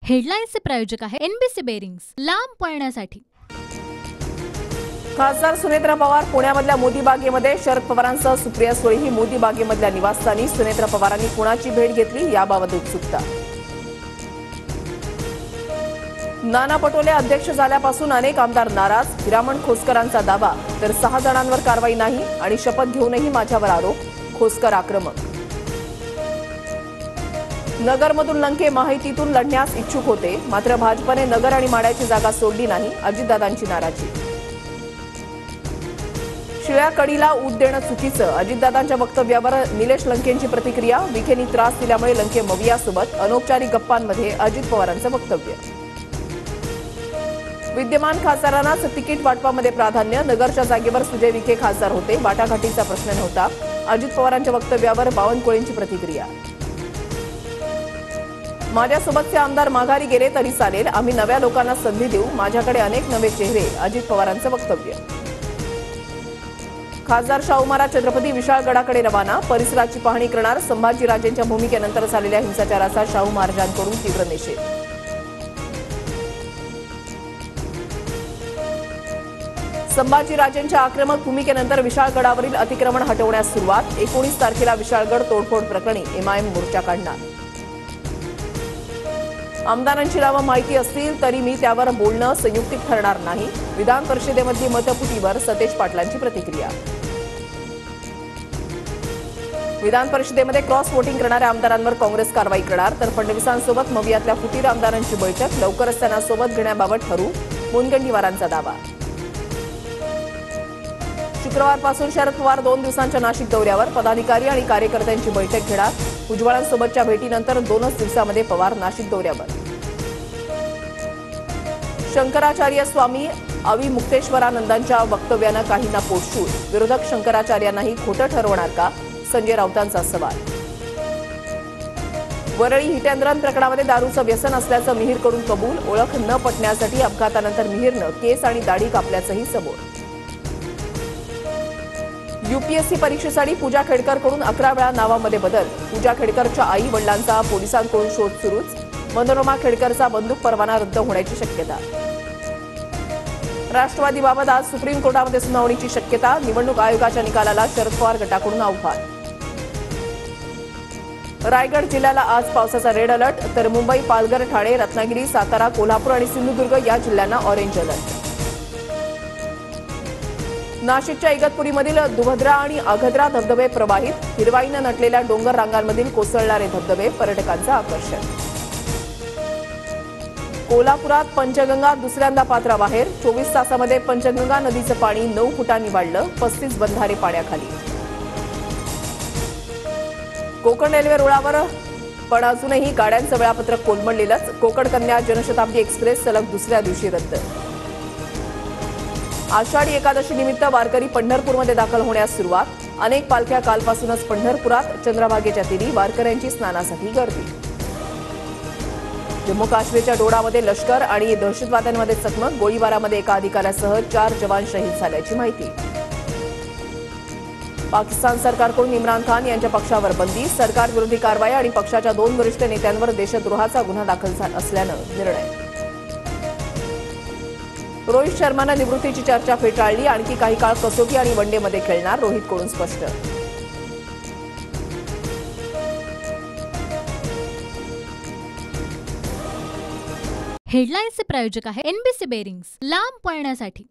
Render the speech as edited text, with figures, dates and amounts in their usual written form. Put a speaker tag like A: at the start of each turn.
A: हेडलाईन्सचे प्रायोजक आहे NBC bearings, लांब पळण्यासाठी।
B: खासदार सुनेत्रा पवार पुण्यामधल्या मोदी बागेमध्ये, शरद पवारांसह सुप्रिया सुळेही मोदी बागेमधल्या निवासस्थानी। सुनेत्रा पवारांनी कुणाची भेट घेतली याबाबत उत्सुकता। नाना पटोले अध्यक्ष झाल्यापासून अनेक आमदार नाराज, हिरामण खोसकरांचा दावा, तर 6 जणांवर कारवाई नाही आणि शपथ घेऊनही माझ्यावर आरोप, खोसकर आक्रमक। नगरमधून लंके महायुतीतून लढण्यास इच्छुक होते, मात्र भाजपने नगर आणि माड्याची जागा सोडली नाही, अजितदादांची नाराजी। शिळ्या कढीला ऊत देणं चुकीचं, अजितदादांच्या वक्तव्यावर निलेश लंकेंची प्रतिक्रिया। विखेंनी त्रास दिल्यामुळे लंके मवियासोबत अनौपचारिक गप्पांमध्ये अजित पवारांचं वक्तव्य। विद्यमान खासदारांनाच तिकीट वाटपामध्ये प्राधान्य, नगरच्या जागेवर सुजय विखे खासदार होते, वाटाघाटीचा प्रश्न नव्हता, अजित पवारांच्या वक्तव्यावर बावनकुळेंची प्रतिक्रिया। माझ्यासोबतचे आमदार माघारी गेले तरी चालेल, आम्ही नव्या लोकांना संधी देऊ, माझ्याकडे अनेक नवे चेहरे, अजित पवारांचं वक्तव्य। खासदार शाहू महाराज छत्रपती विशाळगडाकडे रवाना, परिसराची पाहणी करणार, संभाजीराजेंच्या भूमिकेनंतर झालेल्या हिंसाचाराचा शाहू महाराजांकडून तीव्र निषेध। संभाजीराजेंच्या आक्रमक भूमिकेनंतर विशाळगडावरील अतिक्रमण हटवण्यास सुरुवात, 19 तारखेला विशाळगड तोडफोड प्रकरणी एमआयएम मोर्चा काढणार। आमदारांची नावं माहिती असतील तरी मी त्यावर बोलणं संयुक्तिक ठरणार नाही, विधान परिषदेमधली मतफुटीवर सतेज पाटलांची प्रतिक्रिया। विधान परिषदेमध्ये क्रॉस वोटिंग करणाऱ्या आमदारांवर काँग्रेस कारवाई करणार, तर फडणवीसांसोबत मवियातल्या फुटीर आमदारांची बैठक, लवकरच त्यांना सोबत घेण्याबाबत ठरवू, मुनगंटीवारांचा दावा। शुक्रवारपासून शरद पवार 2 दिवसांच्या नाशिक दौऱ्यावर, पदाधिकारी आणि कार्यकर्त्यांची बैठक घेणार, भुजबळांसोबतच्या भेटीनंतर 2च दिवसामध्ये पवार नाशिक दौऱ्यावर। शंकराचार्य स्वामी अविमुक्तेश्वरानंदांच्या वक्तव्यानं काहींना पोटशूळ, विरोधक शंकराचार्यांनाही खोटं ठरवणार का, संजय राऊतांचा सवाल। वरळी हिटेंद्रन प्रकरणामध्ये दारूचं व्यसन असल्याचं मिहीरकडून कबूल, ओळख न पटण्यासाठी अपघातानंतर मिहीरनं केस आणि दाढी कापल्याचंही समोर। यूपीएससी परीक्षेसाठी पूजा खेडकरकडून 11 वेळा नावामध्ये बदल, पूजा खेडकरच्या आई वडिलांचा पोलिसांकडून शोध सुरूच, मनोरमा खेडकरचा बंदूक परवाना रद्द होण्याची शक्यता। राष्ट्रवादीबाबत आज सुप्रीम कोर्टामध्ये सुनावणीची शक्यता, निवडणूक आयोगाच्या निकालाला शरद पवार गटाकडून आव्हान। रायगड जिल्ह्याला आज पावसाचा रेड अलर्ट, तर मुंबई, पालघर, ठाणे, रत्नागिरी, सातारा, कोल्हापूर आणि सिंधुदुर्ग या जिल्ह्यांना ऑरेंज अलर्ट। नाशिकच्या इगतपुरीमधील दुभद्रा आणि अघद्रा धबधबे प्रवाहित, हिरवाईनं नटलेल्या डोंगर रांगांमधील कोसळणारे धबधबे पर्यटकांचं आकर्षण। कोल्हापुरात पंचगंगा दुसऱ्यांदा पात्राबाहेर, 24 तासामध्ये पंचगंगा नदीचं पाणी 9 फुटांनी वाढलं, 35 बंधारे पाण्याखाली। कोकण रेल्वे रुळावर पण अजूनही गाड्यांचं वेळापत्रक कोलमडलेलंच, कोकण कन्या जनशताब्दी एक्सप्रेस सलग दुसऱ्या दिवशी रद्द। आषाढी एकादशी निमित्त वारकरी पंढरपूरमध्ये दाखल होण्यास सुरुवात, अनेक पालख्या कालपासूनच पंढरपुरात, चंद्रभागेच्या तीरी वारकऱ्यांची स्नानासाठी गर्दी। जम्मू काश्मीरच्या डोडामध्ये लष्कर आणि दहशतवाद्यांमध्ये चकमक, गोळीबारामध्ये एका अधिकाऱ्यासह 4 जवान शहीद झाल्याची माहिती। पाकिस्तान सरकारकडून इम्रान खान यांच्या पक्षावर बंदी, सरकारविरोधी कारवाई आणि पक्षाच्या 2 वरिष्ठ नेत्यांवर देशद्रोहाचा गुन्हा दाखल असल्यानं निर्णय। रोहित शर्मानं निवृत्तीची चर्चा फेटाळली, आणखी काही काळ कसोटी आणि वनडेमध्ये खेळणार, रोहितकडून स्पष्ट।
A: हेडलाईन्सचे प्रायोजक आहे एनबीसी बेरिंग्स, लांब पळण्यासाठी।